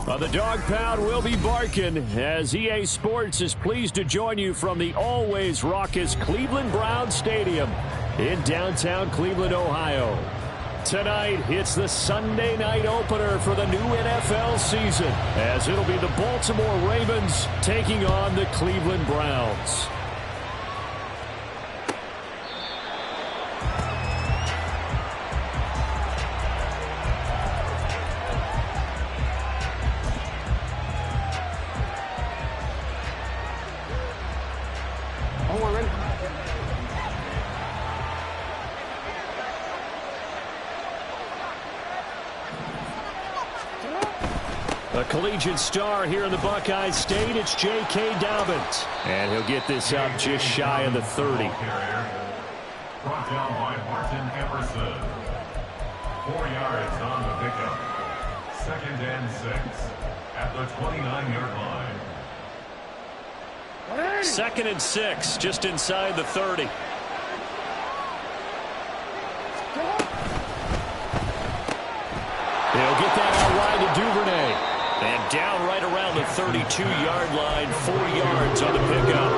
The dog pound will be barking as EA Sports is pleased to join you from the always raucous Cleveland Browns Stadium in downtown Cleveland, Ohio. Tonight, it's the Sunday night opener for the new NFL season, as it'll be the Baltimore Ravens taking on the Cleveland Browns. A collegiate star here in the Buckeye State, it's J.K. Dobbins. And he'll get this up just shy of the 30. Brought down by Martin Emerson. 4 yards on the pickup. 2nd and 6 at the 29-yard line. 2nd and 6, just inside the 30. He'll get that out wide to Duvernay. And down right around the 32-yard line, 4 yards on the pickup.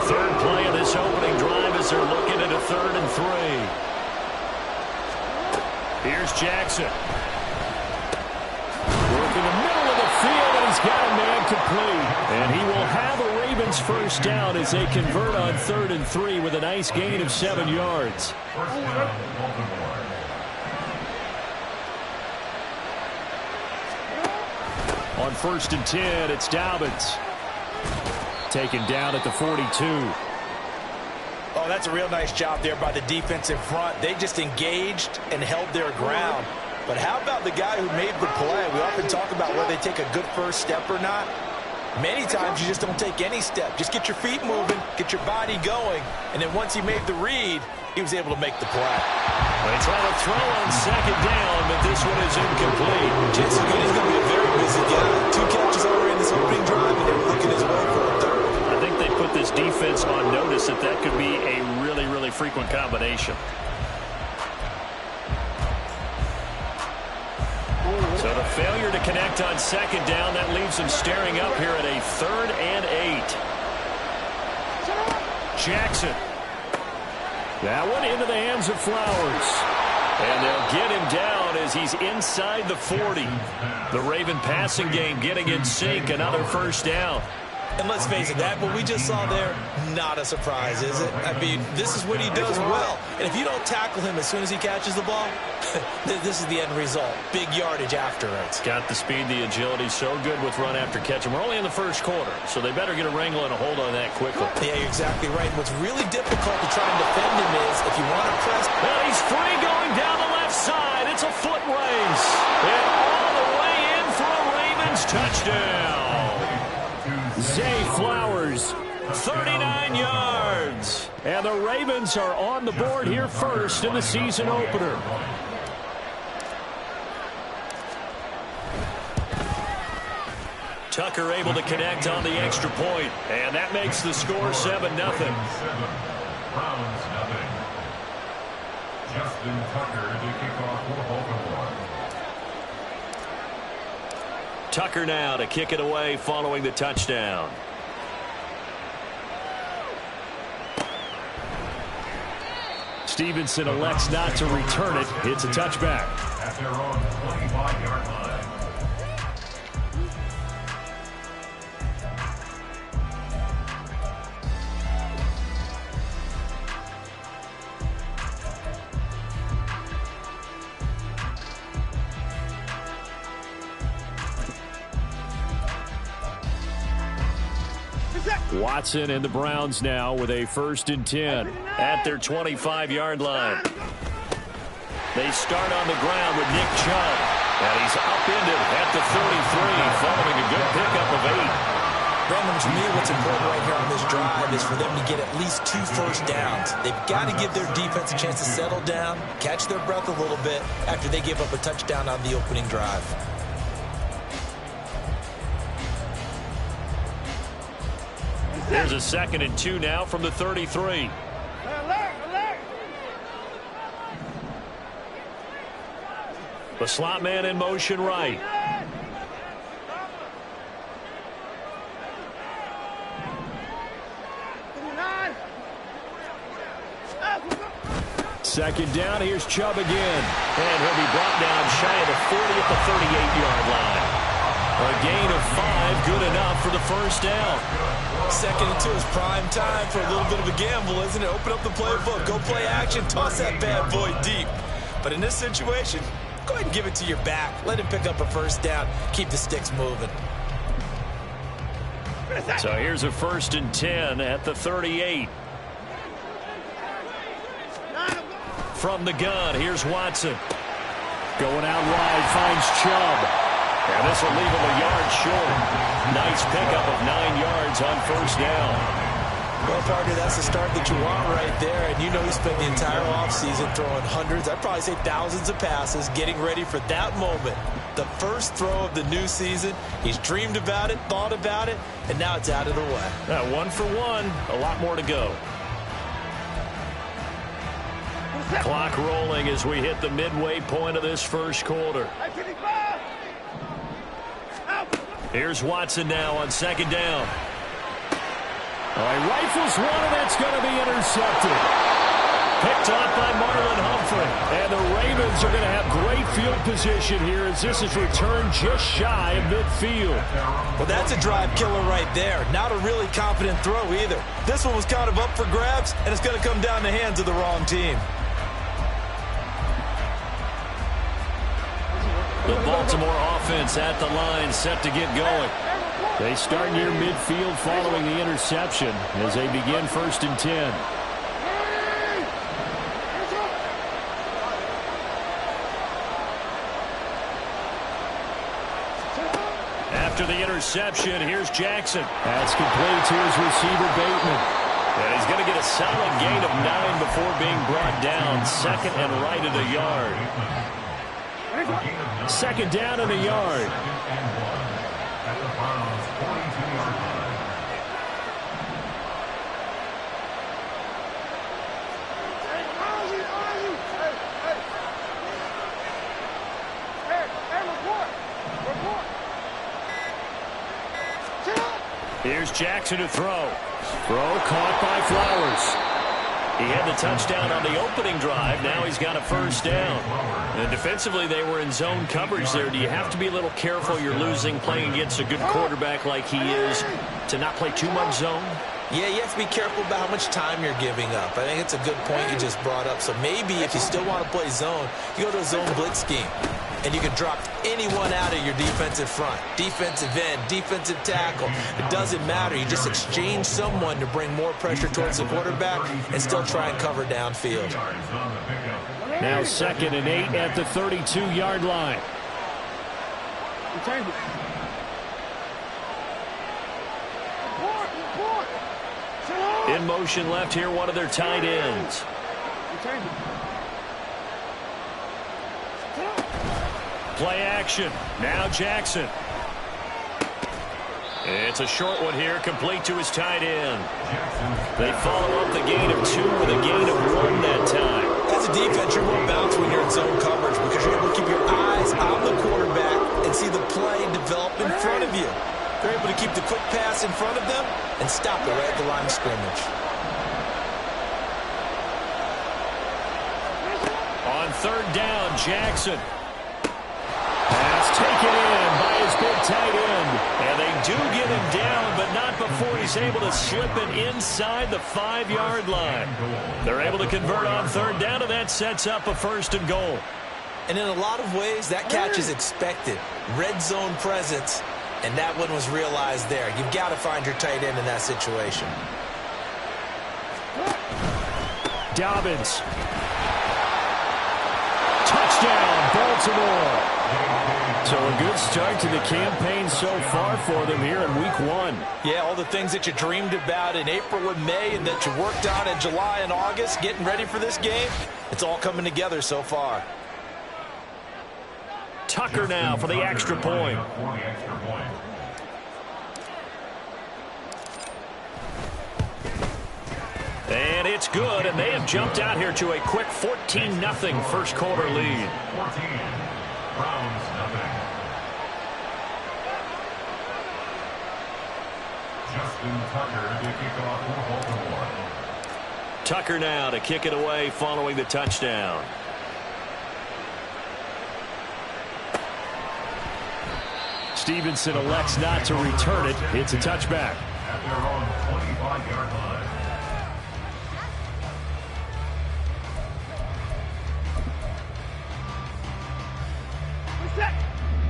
Third play of this opening drive as they're looking at a 3rd and 3. Here's Jackson. Working the middle of the field, and he's got a man complete. And he will have a Ravens first down as they convert on 3rd and 3 with a nice gain of 7 yards. First down, Baltimore. On 1st and 10, it's Dobbins. Taken down at the 42. Oh, that's a real nice job there by the defense in front. They just engaged and held their ground. But how about the guy who made the play? We often talk about whether they take a good first step or not. Many times you just don't take any step. Just get your feet moving, get your body going, and then once he made the read, he was able to make the play. They try to throw on 2nd down, but this one is incomplete. Chance is good. He's going to be a very busy guy. 2 catches already in this opening drive, and they're looking his way for a 3rd. I think they put this defense on notice that that could be a really, really frequent combination. So the failure to connect on 2nd down, that leaves them staring up here at a 3rd and 8. Jackson. That one into the hands of Flowers. And they'll get him down as he's inside the 40. The Raven passing game getting in sync, another first down. And let's face it, that what we just saw there, not a surprise, is it? I mean, this is what he does well. And if you don't tackle him as soon as he catches the ball, this is the end result. Big yardage after it. Got the speed, the agility, so good with run after catch. And we're only in the first quarter, so they better get a wrangle and a hold on that quickly. Yeah, you're exactly right. What's really difficult to try and defend him is if you want to press. Well, he's free going down the left side. It's a foot race. And all the way in for a Ravens touchdown. Zay Flowers, 39 yards. And the Ravens are on the board here first in the season opener. Tucker able to connect on the extra point, and that makes the score 7-0. Browns nothing. Justin Tucker to kick off for Baltimore. Tucker now to kick it away following the touchdown. Stevenson elects not to return it. It's a touchback. At their own 25-yard line. Watson and the Browns now with a 1st and 10 at their 25-yard line. They start on the ground with Nick Chubb, and he's upended at the 33 following a good pickup of 8. Brandon, to me, what's important right here on this drive is for them to get at least 2 first downs. They've got to give their defense a chance to settle down, catch their breath a little bit after they give up a touchdown on the opening drive. There's a 2nd and 2 now from the 33. The slot man in motion right. Second down, here's Chubb again. And he'll be brought down shy of the 40 at the 38-yard line. A gain of 5, good enough for the first down. 2nd and 2 is prime time for a little bit of a gamble, isn't it? Open up the playbook, go play action, toss that bad boy deep. But in this situation, go ahead and give it to your back. Let him pick up a first down. Keep the sticks moving. So here's a 1st and 10 at the 38. From the gun, here's Watson. Going out wide, finds Chubb. And this will leave him a yard short. Nice pickup of 9 yards on first down. Well, partner, that's the start that you want right there. And you know he spent the entire offseason throwing hundreds, I'd probably say thousands of passes, getting ready for that moment. The first throw of the new season. He's dreamed about it, thought about it, and now it's out of the way. 1 for 1, a lot more to go. Clock rolling as we hit the midway point of this first quarter. Here's Watson now on 2nd down. All right, rifles one, and that's going to be intercepted. Picked off by Marlon Humphrey. And the Ravens are going to have great field position here as this is returned just shy of midfield. Well, that's a drive killer right there. Not a really confident throw either. This one was kind of up for grabs, and it's going to come down the hands of the wrong team. The Baltimore offense at the line, set to get going. They start near midfield following the interception as they begin 1st and 10. After the interception, here's Jackson. That's complete to his receiver, Bateman. And he's going to get a solid gain of 9 before being brought down. 2nd and right at a yard. 2nd down and a yard. At the Browns' 42-yard line. Here's Jackson to throw. Throw caught by Flowers. He had the touchdown on the opening drive. Now he's got a first down. And defensively, they were in zone coverage there. Do you have to be a little careful? You're losing playing against a good quarterback like he is to not play too much zone? Yeah, you have to be careful about how much time you're giving up. I think it's a good point you just brought up. So maybe if you still want to play zone, you go to a zone blitz scheme. And you can drop anyone out of your defensive front. Defensive end, defensive tackle. It doesn't matter. You just exchange someone to bring more pressure towards the quarterback and still try and cover downfield. Now 2nd and 8 at the 32-yard line. In motion left here, one of their tight ends. Play action. Now Jackson. It's a short one here, complete to his tight end. They follow up the gain of 2 with a gain of 1 that time. As a defense, you're more balanced when you're in zone coverage because you're able to keep your eyes on the quarterback and see the play develop in front of you. They're able to keep the quick pass in front of them and stop it right at the line of scrimmage. On 3rd down, Jackson. Pass taken in by his big tight end. And they do get him down, but not before he's able to slip it inside the 5-yard line. They're able to convert on 3rd down, and that sets up a 1st and goal. And in a lot of ways, that catch is expected. Red zone presence, and that one was realized there. You've got to find your tight end in that situation. Dobbins. Touchdown, Baltimore. So a good start to the campaign so far for them here in week 1. Yeah, all the things that you dreamed about in April and May and that you worked on in July and August, getting ready for this game, it's all coming together so far. Tucker now for the extra point. And it's good, and they have jumped out here to a quick 14-0 first quarter lead. Browns nothing. Justin Tucker to kick off for Baltimore. Tucker now to kick it away following the touchdown. Stevenson elects not to return it. It's a touchback. At their own 25-yard line.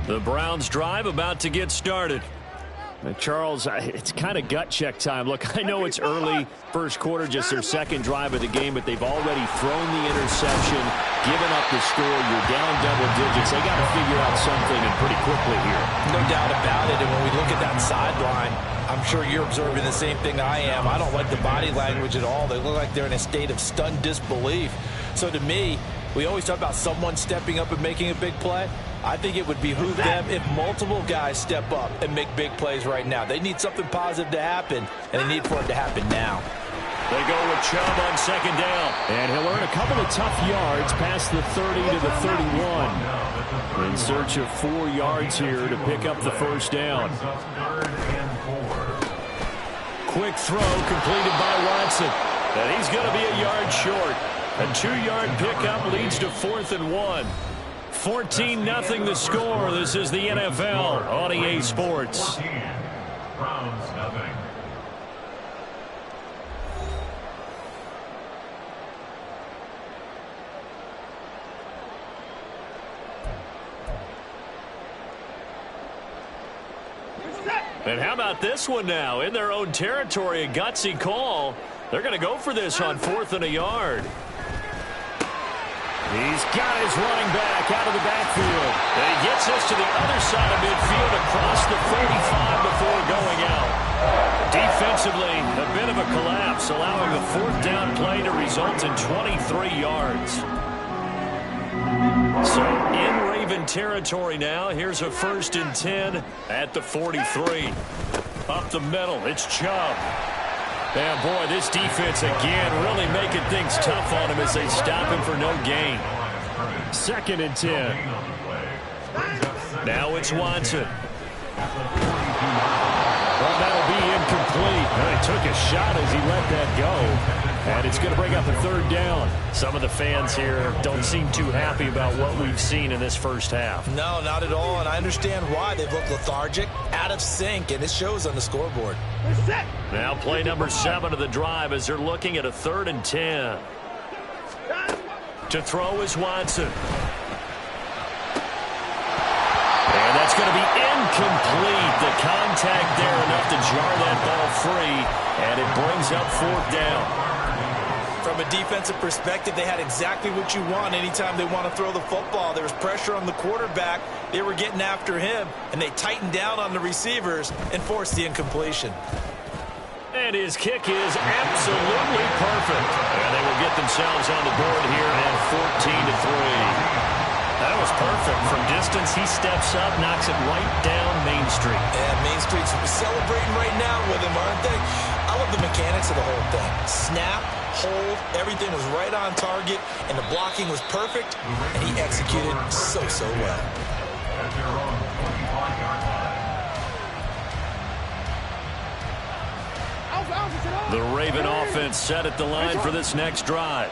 The Browns drive about to get started. Charles, it's kind of gut check time. Look, I know it's early, first quarter, just their second drive of the game, but they've already thrown the interception, given up the score. You're down double digits. They got to figure out something, and pretty quickly here. No doubt about it. And when we look at that sideline, I'm sure you're observing the same thing I am. I don't like the body language at all. They look like they're in a state of stunned disbelief. So to me, we always talk about someone stepping up and making a big play. I think it would behoove them if multiple guys step up and make big plays right now. They need something positive to happen, and they need for it to happen now. They go with Chubb on second down. And he'll earn a couple of tough yards past the 30 to the 31. In search of 4 yards here to pick up the first down. Quick throw completed by Watson. And he's going to be a yard short. A 2-yard pickup leads to 4th and 1. 14-0 the score. This is the NFL on EA Sports. Browns nothing. And how about this one now? In their own territory, a gutsy call. They're going to go for this on 4th and a yard. He's got his running back out of the backfield. And he gets us to the other side of midfield across the 35 before going out. Defensively, a bit of a collapse, allowing the 4th down play to result in 23 yards. So in Raven territory now, here's a 1st and 10 at the 43. Up the middle, it's Chubb. And boy, this defense again really making things tough on him as they stop him for no gain. 2nd and 10. Now it's Watson. Well, that'll be incomplete. He took a shot as he let that go. And it's going to bring up a 3rd down. Some of the fans here don't seem too happy about what we've seen in this first half. No, not at all, and I understand why. They've looked lethargic, out of sync, and it shows on the scoreboard. Now play number 7 of the drive as they're looking at a 3rd and 10. To throw is Watson. And that's going to be incomplete. The contact there enough to jar that ball free, and it brings up 4th down. From a defensive perspective, they had exactly what you want anytime they want to throw the football. There was pressure on the quarterback. They were getting after him, and they tightened down on the receivers and forced the incompletion. And his kick is absolutely perfect. And they will get themselves on the board here at 14-3. That was perfect. From distance, he steps up, knocks it right down Main Street. And Main Street's celebrating right now with him, aren't they? I love the mechanics of the whole thing. Snap, hold, everything was right on target, and the blocking was perfect, and he executed so well. At their own 25-yard line. The Raven offense set at the line for this next drive.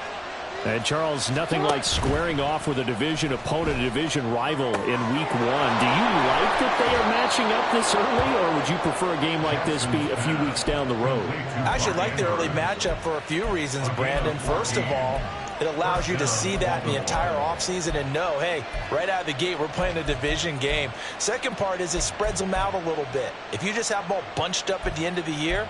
And Charles, nothing like squaring off with a division opponent, a division rival in week 1. Do you like that they are matching up this early, or would you prefer a game like this be a few weeks down the road? I actually like the early matchup for a few reasons, Brandon. First of all, it allows you to see that in the entire offseason and know, hey, right out of the gate, we're playing a division game. Second part is it spreads them out a little bit. If you just have them all bunched up at the end of the year,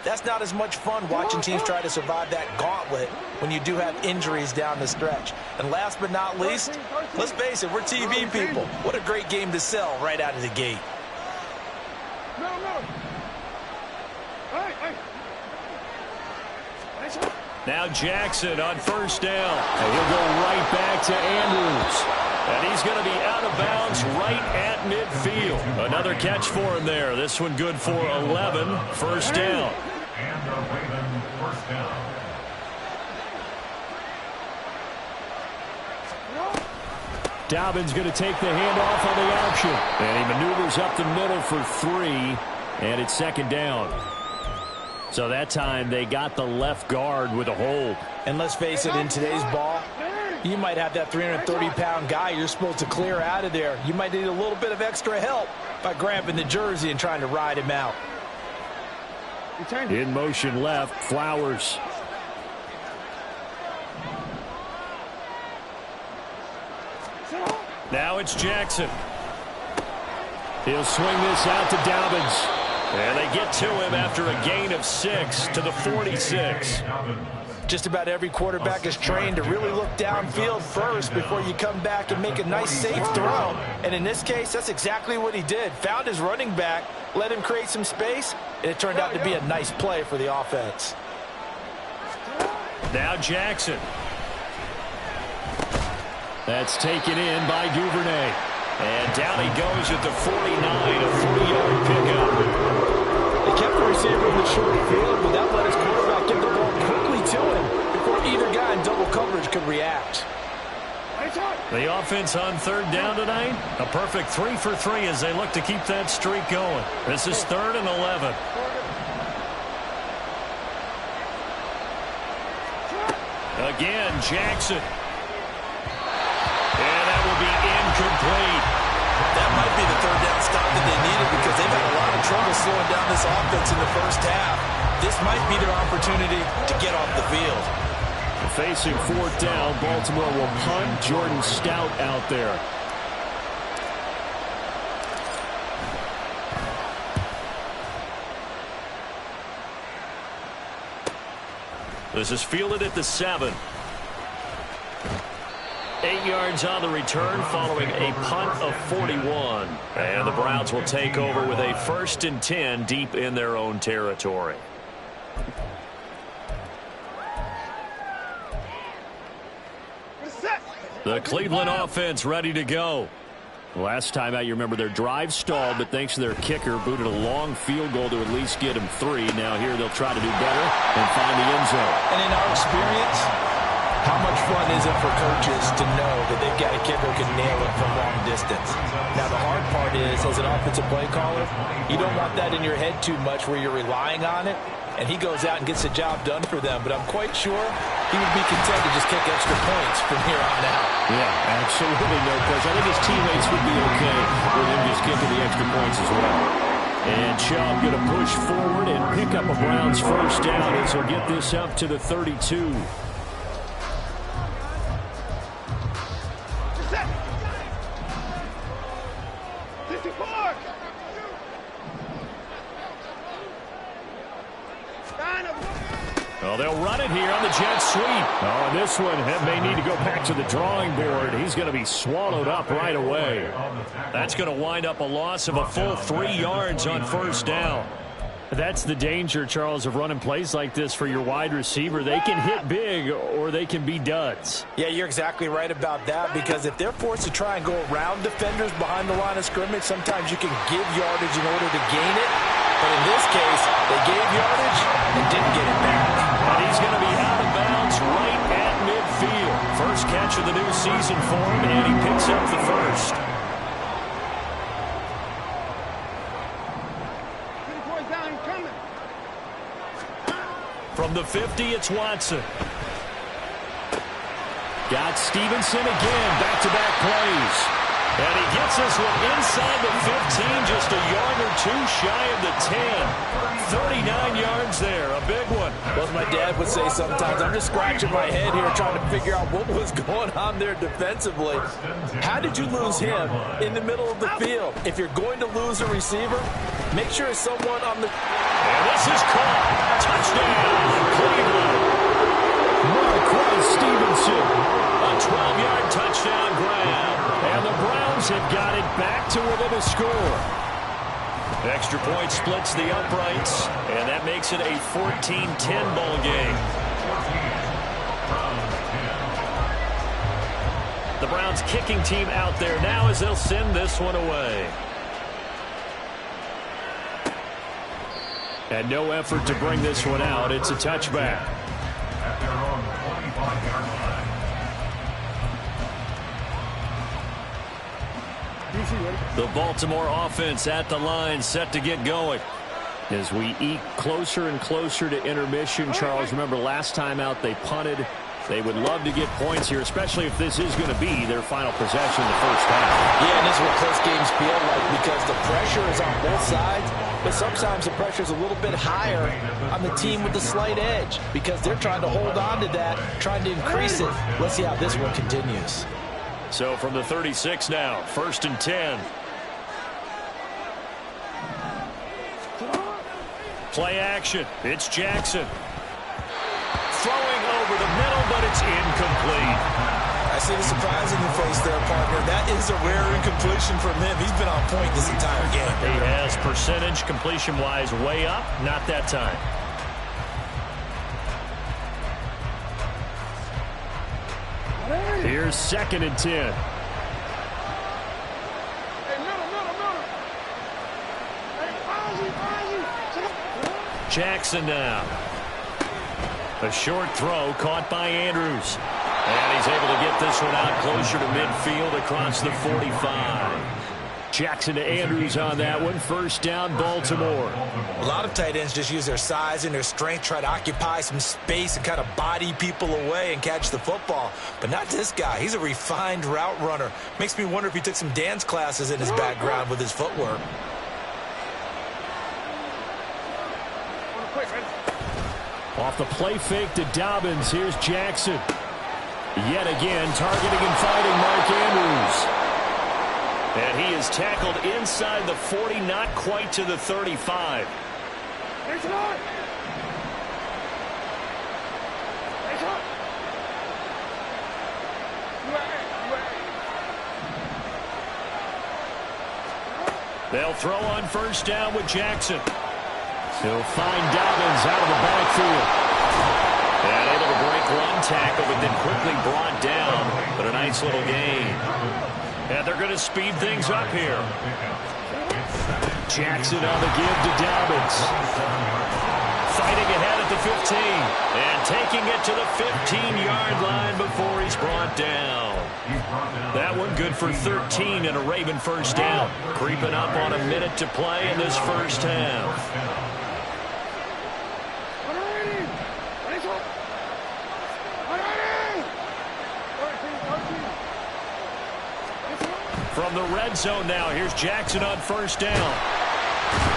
that's not as much fun watching teams try to survive that gauntlet when you do have injuries down the stretch. And last but not least, let's face it, we're TV people. What a great game to sell right out of the gate. Now Jackson on 1st down. And he'll go right back to Andrews. And he's going to be out of bounds right at midfield. Another catch for him there. This one good for 11. 1st down. And the Raven 1st down. Dobbins going to take the handoff on the option. And he maneuvers up the middle for 3, and it's second down. So that time they got the left guard with a hold. And let's face it, in today's ball, you might have that 330-pound guy you're supposed to clear out of there. You might need a little bit of extra help by grabbing the jersey and trying to ride him out. In motion left, Flowers. Now it's Jackson. He'll swing this out to Dobbins. And they get to him after a gain of 6 to the 46. Just about every quarterback is trained to really look downfield first before you come back and make a nice, safe throw. And in this case, that's exactly what he did. Found his running back, let him create some space, and it turned out to be a nice play for the offense. Now Jackson. That's taken in by Duvernay. And down he goes at the 49, a 3-yard pickup. They kept the receiver in the short field, but that let his quarterback get the ball quickly to him before either guy in double coverage could react. The offense on third down tonight, a perfect 3 for 3 as they look to keep that streak going. This is 3rd and 11. Again, Jackson. And that will be incomplete. That might be the third down stop that they needed because they've had a lot of trouble slowing down this offense in the first half. This might be their opportunity to get off the field. Facing 4th down, Baltimore will punt. Jordan Stout out there. This is fielded at the 7. 8 yards on the return following a punt of 41. And the Browns will take over with a 1st and 10 deep in their own territory. The Cleveland offense ready to go. Last time out, you remember their drive stalled, but thanks to their kicker, booted a long field goal to at least get them 3. Now here they'll try to do better and find the end zone. And in our experience, how much fun is it for coaches to know that they've got a kicker who can nail it from long distance? Now, the hard part is, as an offensive play caller, you don't want that in your head too much where you're relying on it, and he goes out and gets the job done for them. But I'm quite sure he would be content to just kick extra points from here on out. Yeah, absolutely no question. I think his teammates would be okay with him just kicking the extra points as well. And Chubb going to push forward and pick up a Browns 1st down as he'll get this up to the 32. Well, they'll run it here on the jet sweep. Oh, and this one may need to go back to the drawing board. He's going to be swallowed up right away. That's going to wind up a loss of a full 3 yards on 1st down. That's the danger, Charles, of running plays like this for your wide receiver. They can hit big or they can be duds. Yeah, you're exactly right about that, because if they're forced to try and go around defenders behind the line of scrimmage, sometimes you can give yardage in order to gain it. But in this case, they gave yardage and didn't get it back. And he's going to be out of bounds right at midfield. First catch of the new season for him, and he picks up the 1st. From the 50, it's Watson. Got Stevenson again, back-to-back plays. And he gets this one inside the 15, just a yard or 2 shy of the 10. 39 yards there, a big one. Well, as my dad would say sometimes, I'm just scratching my head here trying to figure out what was going on there defensively. How did you lose him in the middle of the field? If you're going to lose a receiver, make sure it's someone on the... And this is caught. Touchdown, Cleveland. Marquez Stevenson. A 12-yard touchdown grab. And the Browns have got it back to within a score. Extra point splits the uprights, and that makes it a 14-10 ball game. The Browns kicking team out there now as they'll send this one away. And no effort to bring this one out. It's a touchback. At their own 25-yard line. The Baltimore offense at the line, set to get going. As we eke closer and closer to intermission, Charles, remember last time out they punted. They would love to get points here, especially if this is going to be their final possession in the first half. Yeah, and this is what close games feel like because the pressure is on both sides, but sometimes the pressure is a little bit higher on the team with the slight edge because they're trying to hold on to that, trying to increase it. Let's see how this one continues. So from the 36 now, 1st and 10. Play action. It's Jackson. Throwing over the middle, but it's incomplete. I see the surprise in your face there, partner. That is a rare incompletion from him. He's been on point this entire game. He has percentage completion-wise way up. Not that time. Here's 2nd and 10. Jackson now. A short throw caught by Andrews. And he's able to get this one out closer to midfield across the 45. Jackson to Andrews on that one. 1st down, Baltimore. A lot of tight ends just use their size and their strength, try to occupy some space and kind of body people away and catch the football. But not this guy. He's a refined route runner. Makes me wonder if he took some dance classes in his background with his footwork. Off the play fake to Dobbins. Here's Jackson. Yet again, targeting and fighting Mark Andrews. And he is tackled inside the 40, not quite to the 35. They'll throw on 1st down with Jackson. He'll find Dobbins out of the backfield. And able to break one tackle, but then quickly brought down. But a nice little gain. And they're going to speed things up here. Jackson on the give to Dobbins. Fighting ahead at the 15. And taking it to the 15-yard line before he's brought down. That one good for 13 and a Raven 1st down. Creeping up on a minute to play in this first half. From the red zone now, here's Jackson on 1st down.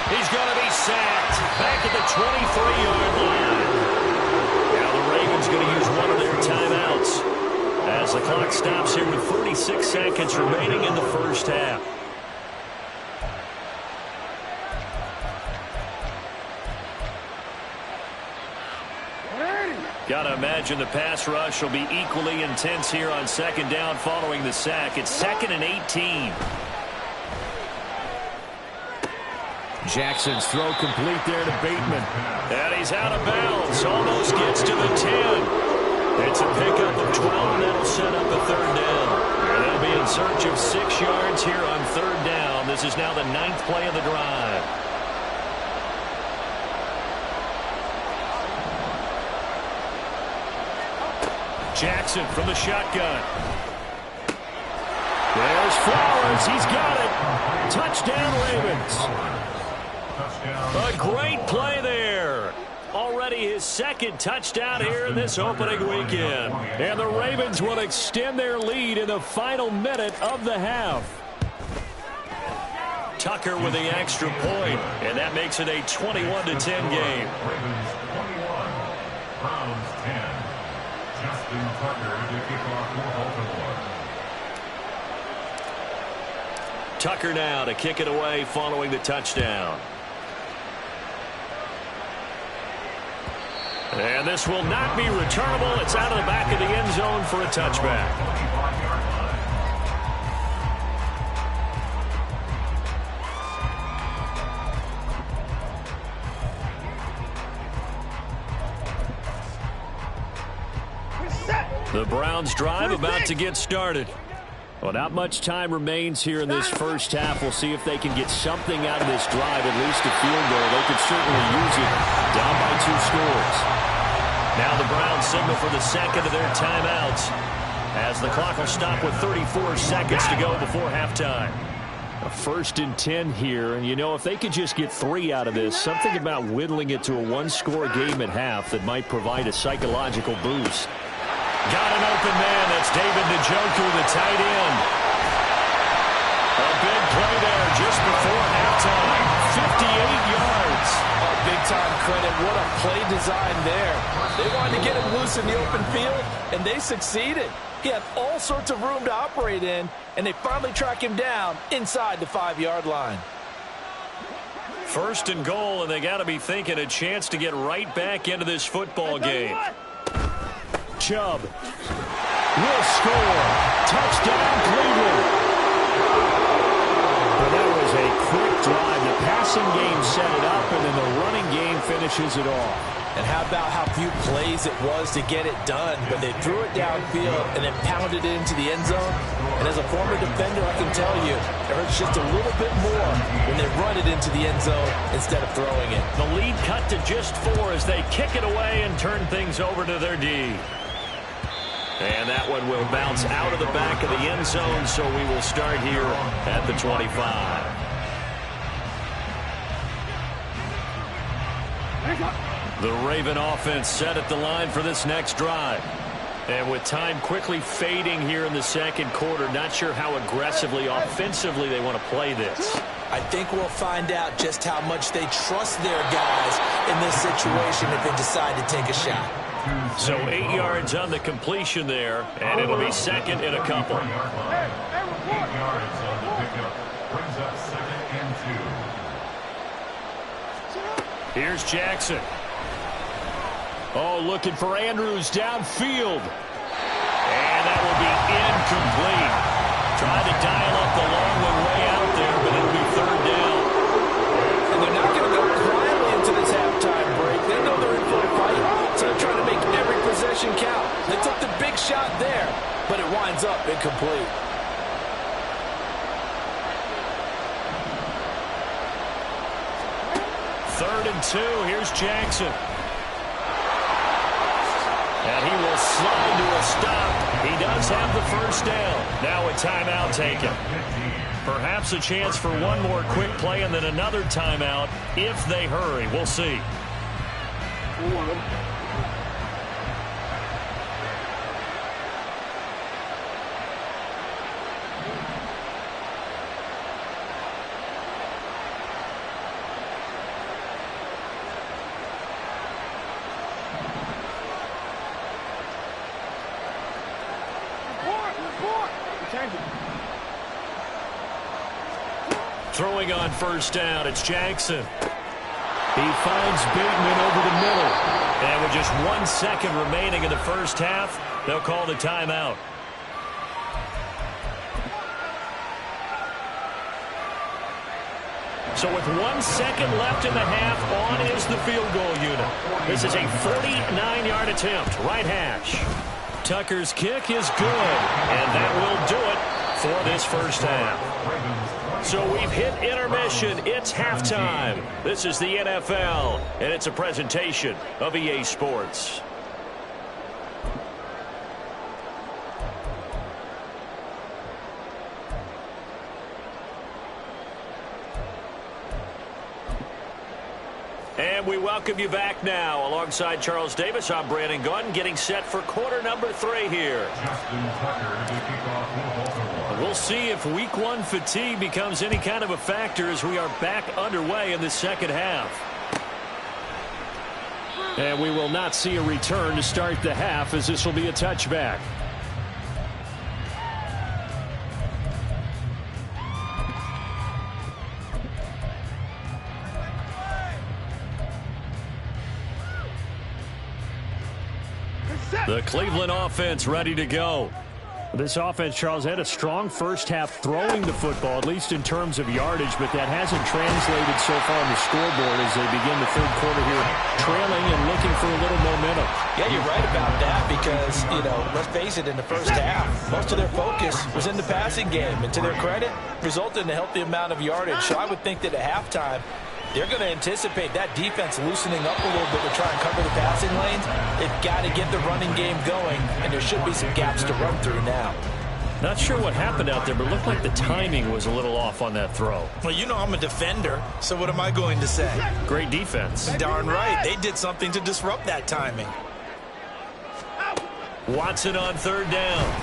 He's going to be sacked back at the 23-yard line. Now the Ravens going to use one of their timeouts as the clock stops here with 46 seconds remaining in the first half. Got to imagine the pass rush will be equally intense here on 2nd down following the sack. It's 2nd and 18. Jackson's throw complete there to Bateman. And he's out of bounds. Almost gets to the 10. It's a pickup of 12, and that'll set up a 3rd down. And they'll be in search of 6 yards here on 3rd down. This is now the 9th play of the drive. Jackson from the shotgun. There's Flowers. He's got it. Touchdown, Ravens. A great play there. Already his 2nd touchdown here in this opening weekend. And the Ravens will extend their lead in the final minute of the half. Tucker with the extra point, and that makes it a 21-10 game. Ravens 21, Browns 10. Justin Tucker to kick off for Baltimore. Tucker now to kick it away following the touchdown. And this will not be returnable. It's out of the back of the end zone for a touchback. The Browns drive about to get started. Well, not much time remains here in this first half. We'll see if they can get something out of this drive, at least a field goal. They could certainly use it down by 2 scores. Now the Browns signal for the 2nd of their timeouts as the clock will stop with 34 seconds to go before halftime. A 1st and 10 here, and you know, if they could just get 3 out of this, something about whittling it to a one-score game at half that might provide a psychological boost. Got an open man. That's David Njoku, the tight end. A big play there just before halftime. 58 yards. Big-time credit. What a play design there. They wanted to get him loose in the open field, and they succeeded. He had all sorts of room to operate in, and they finally track him down inside the 5-yard line. 1st and goal, and they got to be thinking a chance to get right back into this football game. Chubb will score. Touchdown, Cleveland. Well, that was a quick drive. The passing game set it up, and then the running game finishes it off. And how about how few plays it was to get it done, but they threw it downfield and then pounded it into the end zone. And as a former defender, I can tell you, it hurts just a little bit more when they run it into the end zone instead of throwing it. The lead cut to just 4 as they kick it away and turn things over to their D. And that one will bounce out of the back of the end zone, so we will start here at the 25. The Raven offense set at the line for this next drive. And with time quickly fading here in the second quarter, not sure how aggressively, offensively they want to play this. I think we'll find out just how much they trust their guys in this situation if they decide to take a shot. So 8 yards on the completion there, and it'll be 2nd and a couple. 8 yards on the pickup. Brings up 2nd and 2. Here's Jackson. Oh, looking for Andrews downfield. And that will be incomplete. Tried to dial up the long one way out there, but it'll be 3rd down. And they're not going to go quietly into this halftime break. They know they're in for a fight, so they're trying to make every possession count. They took the big shot there, but it winds up incomplete. Third and 2. Here's Jackson. And he will slide to a stop. He does have the 1st down. Now a timeout taken. Perhaps a chance for one more quick play and then another timeout if they hurry. We'll see. Throwing on 1st down, it's Jackson. He finds Bateman over the middle. And with just 1 second remaining in the first half, they'll call the timeout. So with 1 second left in the half, on is the field goal unit. This is a 49-yard attempt, right hash. Tucker's kick is good, and that will do it for this first half. So we've hit intermission. It's halftime. This is the NFL, and it's a presentation of EA Sports. And we welcome you back now. Alongside Charles Davis, I'm Brandon Gaudin, getting set for quarter number 3 here. Justin Tucker to kick off for Baltimore. We'll see if week 1 fatigue becomes any kind of a factor as we are back underway in the second half. And we will not see a return to start the half, as this will be a touchback. The Cleveland offense ready to go. This offense, Charles, had a strong first half throwing the football, at least in terms of yardage, but that hasn't translated so far on the scoreboard as they begin the third quarter here, trailing and looking for a little momentum. Yeah, you're right about that because, let's face it, in the first half, most of their focus was in the passing game. And to their credit, resulted in a healthy amount of yardage. So I would think that at halftime, they're going to anticipate that defense loosening up a little bit to try and cover the passing lanes. They've got to get the running game going, and there should be some gaps to run through now. Not sure what happened out there, but it looked like the timing was a little off on that throw. Well, you know I'm a defender, so what am I going to say? Great defense. Darn right. They did something to disrupt that timing. Watson on third down.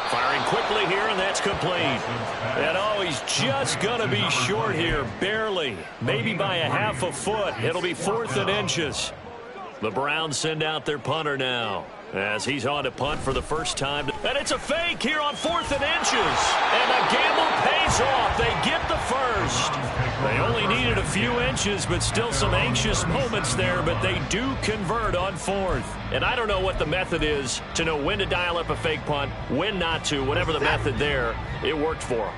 Firing quickly here, and that's complete. And oh, he's just going to be short here, barely. Maybe by a half a foot. It'll be 4th and inches. The Browns send out their punter now, as he's on to punt for the first time. And it's a fake here on 4th and inches. And the gamble pays off. They get the first. They only needed a few inches, but still some anxious moments there. But they do convert on 4th. And I don't know what the method is to know when to dial up a fake punt, when not to. Whatever the method there, it worked for them.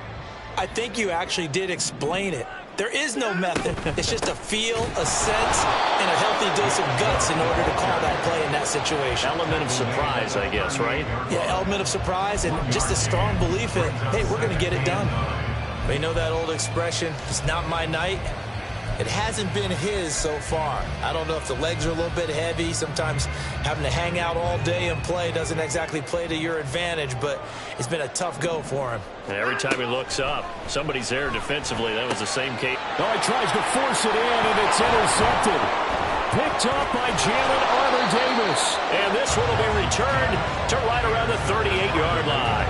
I think you actually did explain it. There is no method. It's just a feel, a sense, and a healthy dose of guts in order to call that play in that situation. Element of surprise, I guess, right? Yeah, element of surprise and just a strong belief in, hey, we're going to get it done. You know that old expression, it's not my night? It hasn't been his so far. I don't know if the legs are a little bit heavy. Sometimes having to hang out all day and play doesn't exactly play to your advantage, but it's been a tough go for him. And every time he looks up, somebody's there defensively. That was the same case. Oh, he tries to force it in, and it's intercepted. Picked up by Jalen Armour-Davis. And this one will be returned to right around the 38-yard line.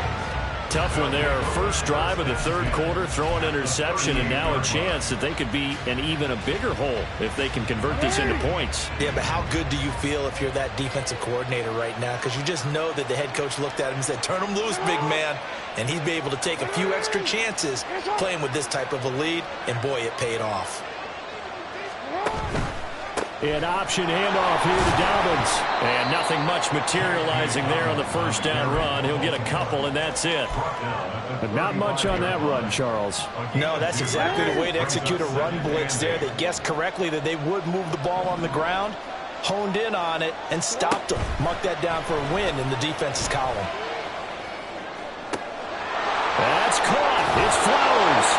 Tough one there. First drive of the third quarter, throw an interception, and now a chance that they could be in even a bigger hole if they can convert this into points. Yeah, but how good do you feel if you're that defensive coordinator right now? Because you just know that the head coach looked at him and said, turn him loose, big man. And he'd be able to take a few extra chances playing with this type of a lead, and boy, it paid off. An option handoff here to Dobbins. And nothing much materializing there on the first down run. He'll get a couple, and that's it. But not much on that run, Charles. No, that's exactly the way to execute a run blitz there. They guessed correctly that they would move the ball on the ground, honed in on it, and stopped them. Mark that down for a win in the defense's column. That's caught. It's Flowers.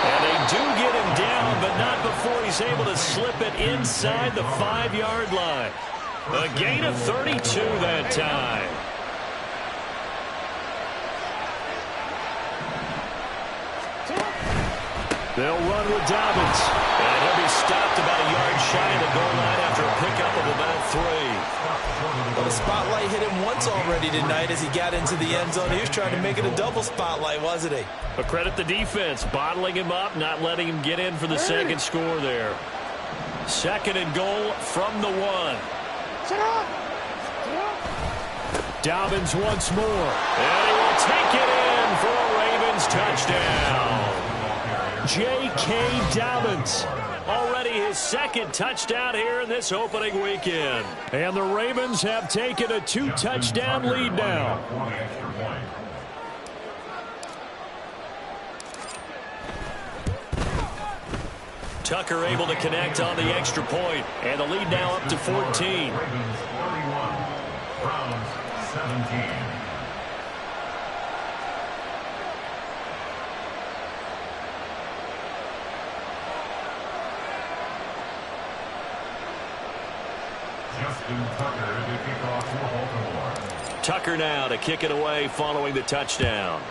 And they do get him down, but not before he's able to slip it inside the 5-yard line. A gain of 32 that time. They'll run with Dobbins. And he'll be stopped about a yard shy of the goal line after a pickup of about 3. Well, the spotlight hit him once already tonight as he got into the end zone. He was trying to make it a double spotlight, wasn't he? But credit the defense, bottling him up, not letting him get in for the second score there. 2nd and goal from the 1. Dobbins once more. And he will take it in for a Ravens touchdown. J.K. Dobbins. Already his 2nd touchdown here in this opening weekend. And the Ravens have taken a 2-touchdown lead now. Tucker able to connect on the extra point. And the lead now up to 14. Ravens 31, Browns 17. Justin Tucker to kick off for Baltimore. Tucker now to kick it away following the touchdown.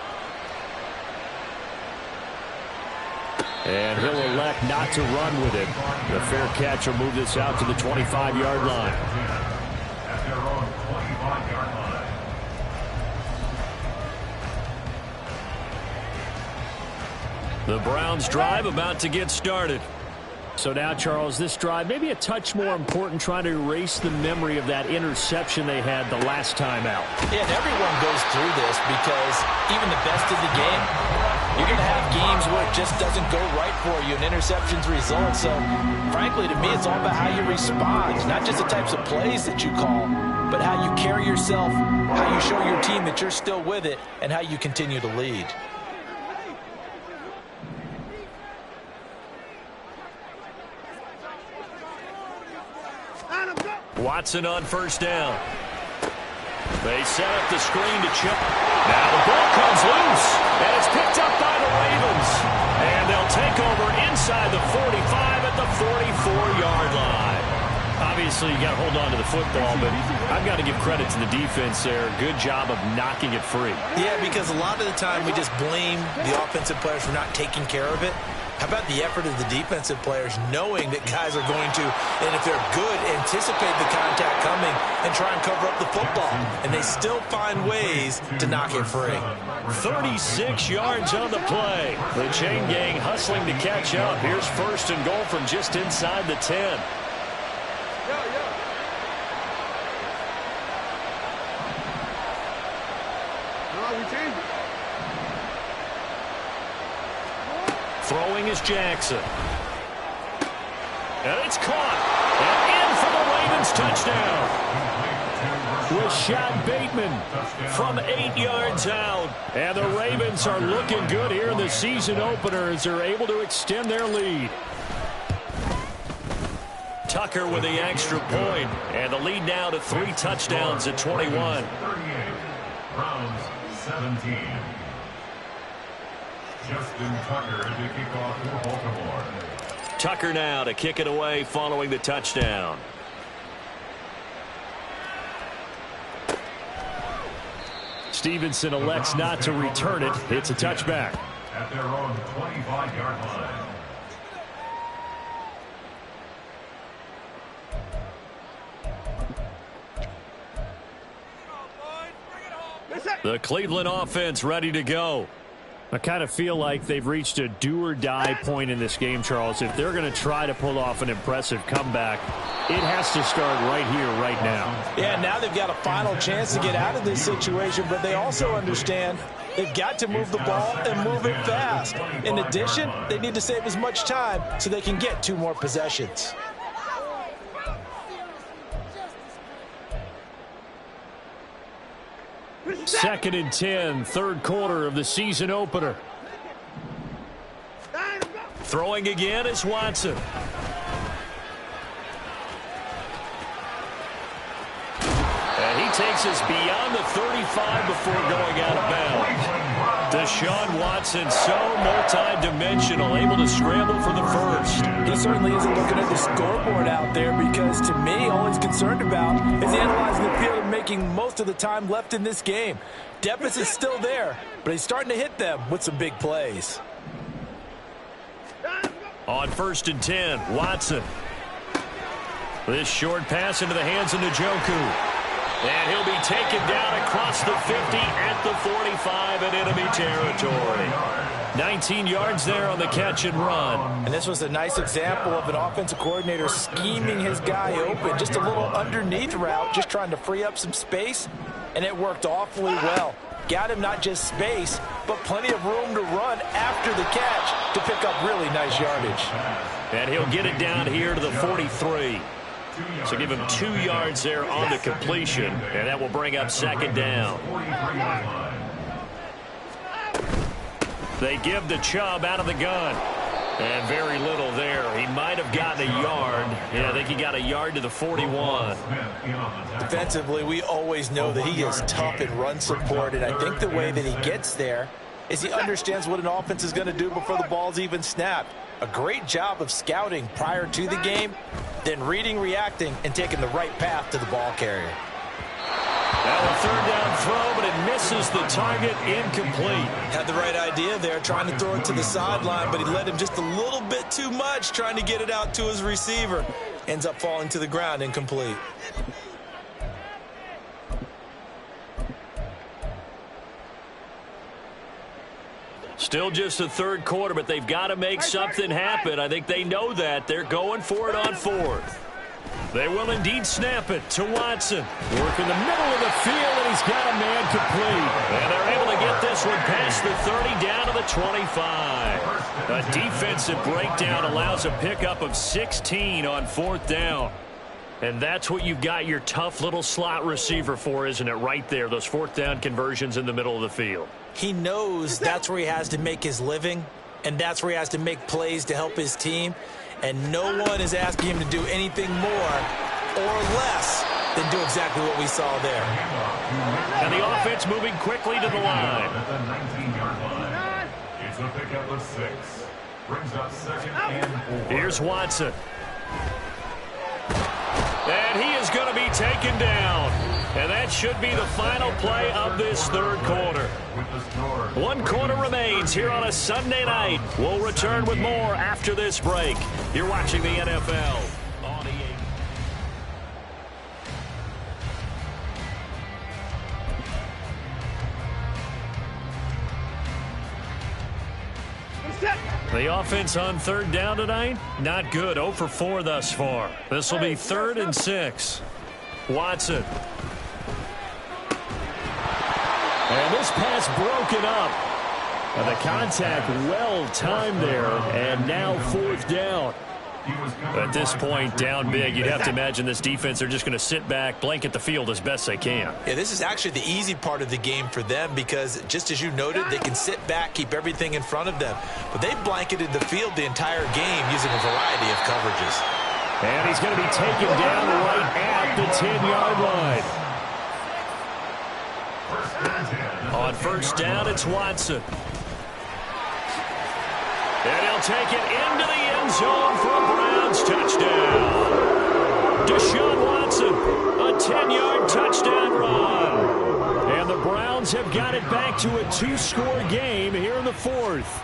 And he'll elect not to run with it. The fair catch will move this out to the 25-yard line. At their own 25-yard line. The Browns drive about to get started. So now, Charles, this drive maybe a touch more important, trying to erase the memory of that interception they had the last time out. Yeah, and everyone goes through this because even the best of the game, you're going to have games where it just doesn't go right for you and interceptions result. So, frankly, to me, it's all about how you respond, not just the types of plays that you call, but how you carry yourself, how you show your team that you're still with it, and how you continue to lead. Watson on first down. They set up the screen to chip. Now the ball comes loose, and it's picked up by the Ravens. And they'll take over inside the 45 at the 44-yard line. Obviously, you got to hold on to the football, but I've got to give credit to the defense there. Good job of knocking it free. Yeah, because a lot of the time we just blame the offensive players for not taking care of it. How about the effort of the defensive players knowing that guys are going to, and if they're good, anticipate the contact coming and try and cover up the football. And they still find ways to knock it free. 36 yards on the play. The chain gang hustling to catch up. Here's first and goal from just inside the 10. Throwing is Jackson. And it's caught. And in for the Ravens touchdown. Rashad Bateman from 8 yards out. And the Ravens are looking good here in the season opener as they're able to extend their lead. Tucker with the extra point. And the lead now to 3 touchdowns at 21. 38. Browns 17. Justin Tucker to kick off for Baltimore. Tucker now to kick it away following the touchdown. Stevenson elects not to return it. It's a touchback. At their own 25-yard line. The Cleveland offense ready to go. I kind of feel like they've reached a do-or-die point in this game, Charles. If they're going to try to pull off an impressive comeback, it has to start right here, right now. Yeah, now they've got a final chance to get out of this situation, but they also understand they've got to move the ball and move it fast. In addition, they need to save as much time so they can get 2 more possessions. Second and 10, third quarter of the season opener. Throwing again is Watson. And he takes us beyond the 35 before going out of bounds. Deshaun Watson, so multi-dimensional, able to scramble for the first. He certainly isn't looking at the scoreboard out there because, to me, all he's concerned about is analyzing the field and making most of the time left in this game. Deficit's still there, but he's starting to hit them with some big plays. On first and 10, Watson. This short pass into the hands of Njoku. And he'll be taken down across the 50 at the 45 in enemy territory. 19 yards there on the catch and run. And this was a nice example of an offensive coordinator scheming his guy open. Just a little underneath route, just trying to free up some space, and it worked awfully well. Got him not just space, but plenty of room to run after the catch to pick up really nice yardage. And he'll get it down here to the 43. So give him 2 yards there on the completion, and that will bring up second down. They give the Chubb out of the gun. And very little there. He might have gotten a yard. Yeah, I think he got a yard to the 41. Defensively, we always know that he is tough in run support, and I think the way that he gets there is he understands what an offense is going to do before the ball's even snapped. A great job of scouting prior to the game, then reading, reacting, and taking the right path to the ball carrier. Now a third down throw, but it misses the target, incomplete. Had the right idea there, trying to throw it to the sideline, but he led him just a little bit too much, trying to get it out to his receiver. Ends up falling to the ground, incomplete. Still just the third quarter, but they've got to make something happen. I think they know that. They're going for it on fourth. They will indeed snap it to Watson. Work in the middle of the field, and he's got a man complete. And they're able to get this one past the 30 down to the 25. A defensive breakdown allows a pickup of 16 on fourth down. And that's what you've got your tough little slot receiver for, isn't it? Right there, those fourth down conversions in the middle of the field. He knows that's where he has to make his living, and that's where he has to make plays to help his team. And no one is asking him to do anything more or less than do exactly what we saw there. And the offense moving quickly to the line. At the 19-yard line. It's a pickup of 6. Brings up second and 4. Here's Watson. And he is going to be taken down. And that should be the final play of this third quarter. 1 quarter remains here on a Sunday night. We'll return with more after this break. You're watching the NFL on EA. The offense on third down tonight, not good. 0 for 4 thus far. This will be 3rd and 6. Watson. And this pass broken up. And the contact well timed there. And now 4th down. At this point, down big, you'd have to imagine this defense, they're just going to sit back, blanket the field as best they can. Yeah, this is actually the easy part of the game for them because, just as you noted, they can sit back, keep everything in front of them. But they've blanketed the field the entire game using a variety of coverages. And he's going to be taken down right at the 10-yard line. On first down, it's Watson. And he'll take it into the end zone for a Browns touchdown. Deshaun Watson, a 10-yard touchdown run. And the Browns have got it back to a 2-score game here in the 4th.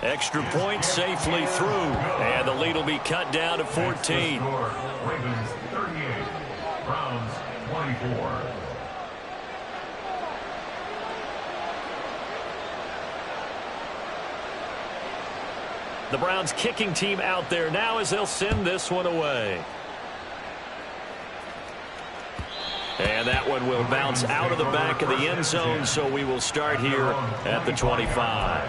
Extra point safely through. And the lead will be cut down to 14. Ravens 38, Browns 24. The Browns kicking team out there now as they'll send this one away. And that one will bounce out of the back of the end zone, so we will start here at the 25.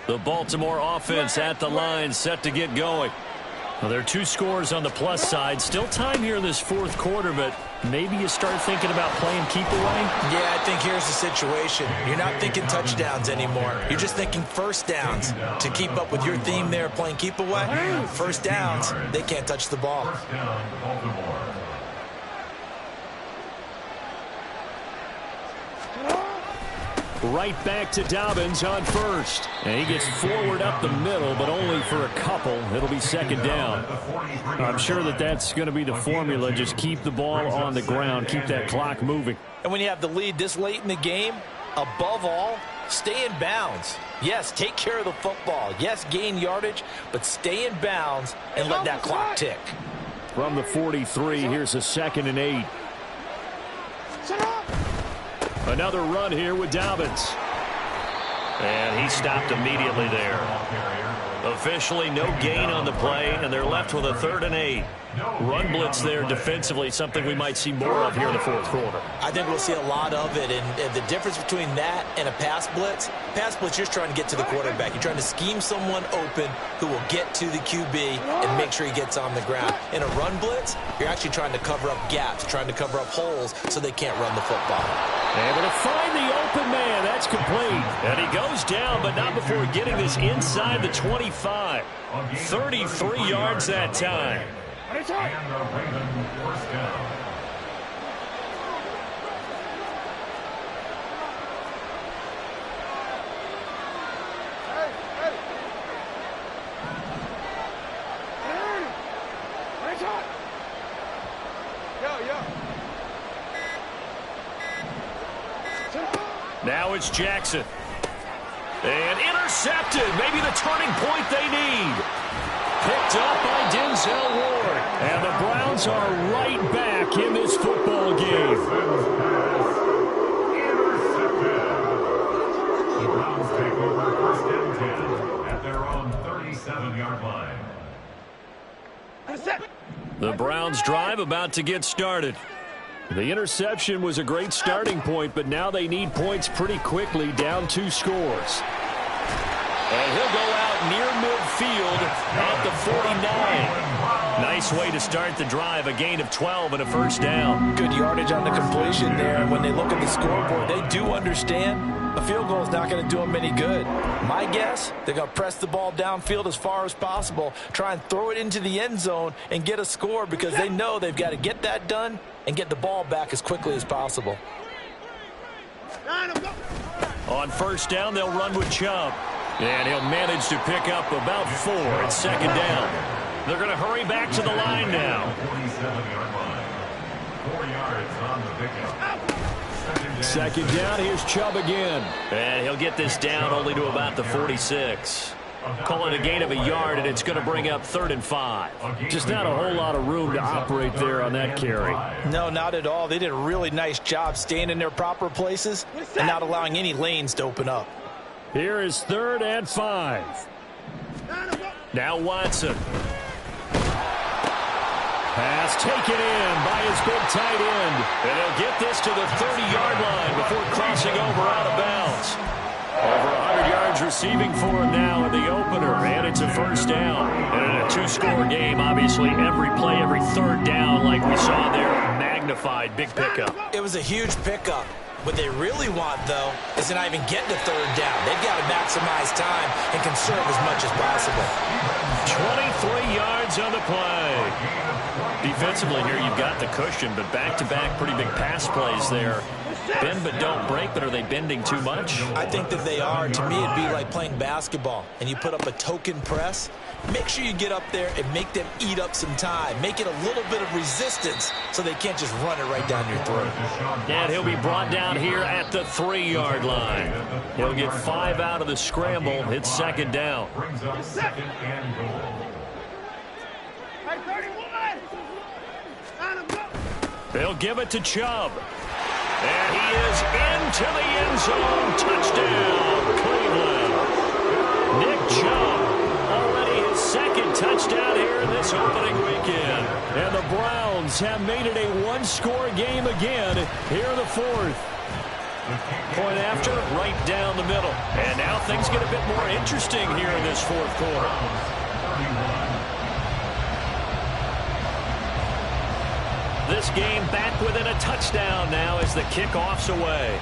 The Baltimore offense at the line, set to get going. Well, there are 2 scores on the plus side. Still time here in this 4th quarter, but maybe you start thinking about playing keep away? Yeah, I think here's the situation. You're not thinking touchdowns anymore. You're just thinking first downs. To keep up with your theme there, playing keep away, first downs, they can't touch the ball. First down, Baltimore. Right back to Dobbins on first. And he gets forward up the middle, but only for a couple. It'll be 2nd down. I'm sure that's going to be the formula. Just keep the ball on the ground. Keep that clock moving. And when you have the lead this late in the game, above all, stay in bounds. Yes, take care of the football. Yes, gain yardage, but stay in bounds and let that clock tick. From the 43, here's a 2nd and 8. Another run here with Dobbins. And he stopped immediately there. Officially no gain on the play, and they're left with a 3rd and 8. Run blitz there defensively, something we might see more of here in the 4th quarter. I think we'll see a lot of it, and the difference between that and a pass blitz, you're just trying to get to the quarterback. You're trying to scheme someone open who will get to the QB and make sure he gets on the ground. In a run blitz, you're actually trying to cover up gaps, trying to cover up holes so they can't run the football. Able to find the open man. That's complete. And he goes down, but not before getting this inside the 25. 33 yards that time. And the Ravens first down. Now it's Jackson. And intercepted. Maybe the turning point they need. Picked up by Denzel Ward. And the Browns are right back in this football game. The Browns take over 1st and 10 at their own 37-yard line. The Browns drive about to get started. The interception was a great starting point, but now they need points pretty quickly, down 2 scores. And he'll go out near midfield at the 49. Nice way to start the drive, a gain of 12 and a first down. Good yardage on the completion there. When they look at the scoreboard, they do understand a field goal is not going to do them any good. My guess, they're going to press the ball downfield as far as possible, try and throw it into the end zone and get a score because they know they've got to get that done and get the ball back as quickly as possible. On first down, they'll run with Chubb. And he'll manage to pick up about 4 at second down. They're going to hurry back to the line now. 47-yard line. 4 yards on the pickup. Second down, here's Chubb again. And he'll get this down only to about the 46. Call it a gain of a yard, and it's going to bring up 3rd and 5. Just not a whole lot of room to operate there on that carry. No, not at all. They did a really nice job staying in their proper places and not allowing any lanes to open up. Here is 3rd and 5. Now Watson. Pass taken in by his big tight end. And he'll get this to the 30-yard line before crossing over out of bounds. Over 100 yards receiving for him now in the opener, and it's a first down. And in a 2-score game, obviously every play, every third down, like we saw there, magnified big pickup. It was a huge pickup. What they really want, though, is to not even get to 3rd down. They've got to maximize time and conserve as much as possible. 23 yards on the play. Defensively here, you've got the cushion, but back-to-back pretty big pass plays there. Bend but don't break, but are they bending too much? I think that they are. To me, it'd be like playing basketball, and you put up a token press. Make sure you get up there and make them eat up some time. Make it a little bit of resistance so they can't just run it right down your throat. And he'll be brought down here at the 3-yard line. He'll get 5 out of the scramble. It's second down. Brings up 2nd and goal. They'll give it to Chubb. And he is into the end zone. Touchdown, Cleveland. Nick Chubb, already his 2nd touchdown here in this opening weekend. And the Browns have made it a 1-score game again here in the 4th. Point after, right down the middle. And now things get a bit more interesting here in this 4th quarter. This game back within a touchdown now as the kickoff's away.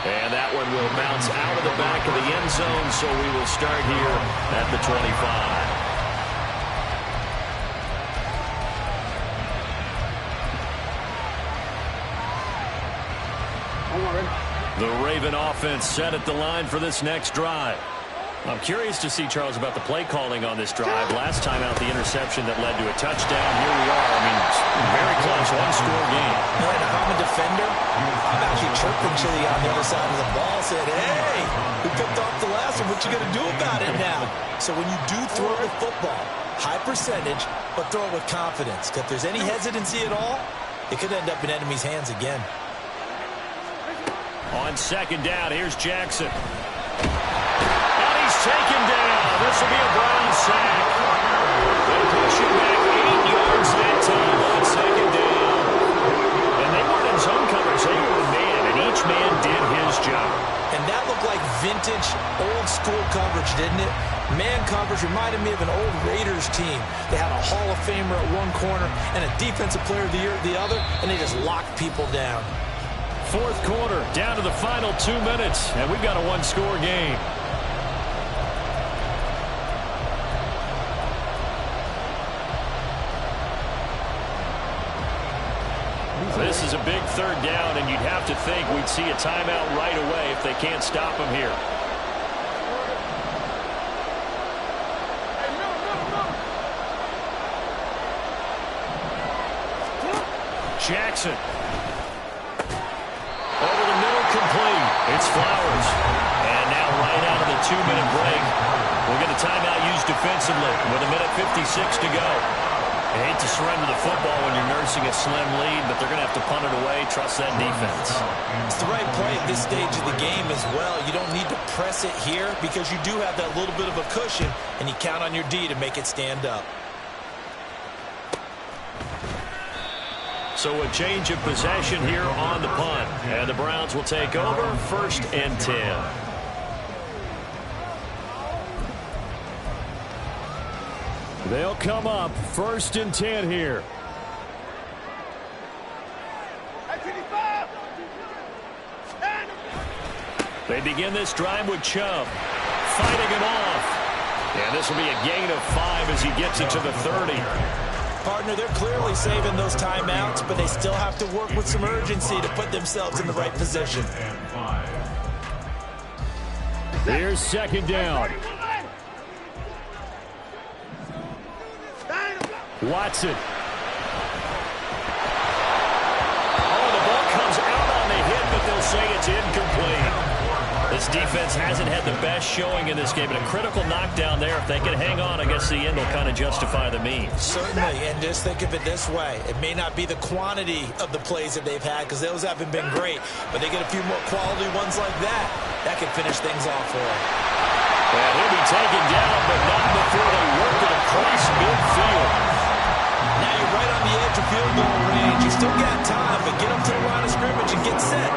And that one will bounce out of the back of the end zone, so we will start here at the 25. The Raven offense set at the line for this next drive. I'm curious to see, Charles, about the play calling on this drive. Last time out, the interception that led to a touchdown. Here we are. I mean, very close, 1-score game. Man, if I'm a defender, I'm actually chirping Chili on the other side of the ball, saying, hey, we picked off the last one. What you going to do about it now? So when you do throw the football, high percentage, but throw it with confidence. Because if there's any hesitancy at all, it could end up in enemy's hands again. On second down, here's Jackson. Taken down. This will be a Brown sack. They push him back 8 yards that time on second down. And they weren't in zone coverage. They were man, and each man did his job. And that looked like vintage, old-school coverage, didn't it? Man coverage reminded me of an old Raiders team. They had a Hall of Famer at one corner and a Defensive Player of the Year at the other, and they just locked people down. 4th quarter, down to the final 2 minutes, and we've got a 1-score game. This is a big 3rd down, and you'd have to think we'd see a timeout right away if they can't stop him here. Jackson. Over the middle, complete. It's Flowers. And now right out of the 2-minute break, we'll get a timeout used defensively with 1:56 to go. I hate to surrender the football when you're nursing a slim lead, but they're going to have to punt it away, trust that defense. It's the right play at this stage of the game as well. You don't need to press it here because you do have that little bit of a cushion, and you count on your D to make it stand up. So a change of possession here on the punt. And the Browns will take over 1st and 10. They'll come up 1st and 10 here. They begin this drive with Chubb fighting him off. And this will be a gain of 5 as he gets it to the 30. Partner, they're clearly saving those timeouts, but they still have to work with some urgency to put themselves in the right position. Here's 2nd down. Watson. Oh, the ball comes out on the hit, but they'll say it's incomplete. This defense hasn't had the best showing in this game, but a critical knockdown there. If they can hang on, I guess the end will kind of justify the means. Certainly, and just think of it this way. It may not be the quantity of the plays that they've had, because those haven't been great, but they get a few more quality ones like that. That could finish things off for them. And he'll be taken down, but not before they work it across midfield. Now you're right on the edge of field goal range. You still got time, but get up to the line of scrimmage and get set.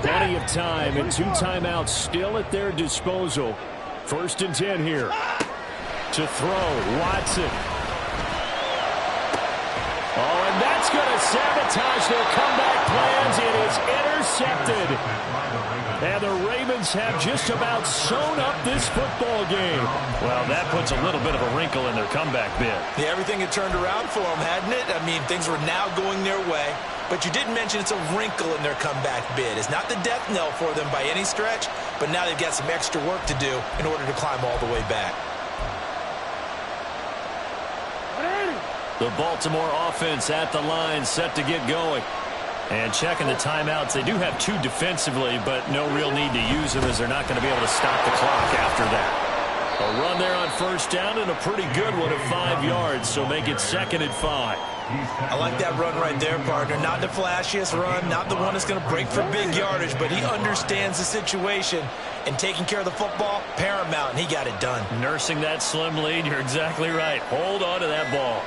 Plenty of time and 2 timeouts still at their disposal. 1st and 10 here. To throw, Watson. Oh, and that's going to sabotage their comeback plans. It is intercepted. And the Ravens have just about sewn up this football game. Well, that puts a little bit of a wrinkle in their comeback bid. Yeah, everything had turned around for them, hadn't it? I mean, things were now going their way. But you did mention it's a wrinkle in their comeback bid. It's not the death knell for them by any stretch, but now they've got some extra work to do in order to climb all the way back. The Baltimore offense at the line, set to get going. And checking the timeouts, they do have 2 defensively, but no real need to use them as they're not going to be able to stop the clock after that. A run there on 1st down and a pretty good one at 5 yards, so make it 2nd and 5. I like that run right there, partner. Not the flashiest run, not the one that's going to break for big yardage, but he understands the situation, and taking care of the football, paramount, and he got it done. Nursing that slim lead, you're exactly right. Hold on to that ball.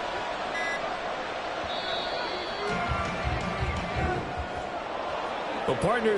Well, partner,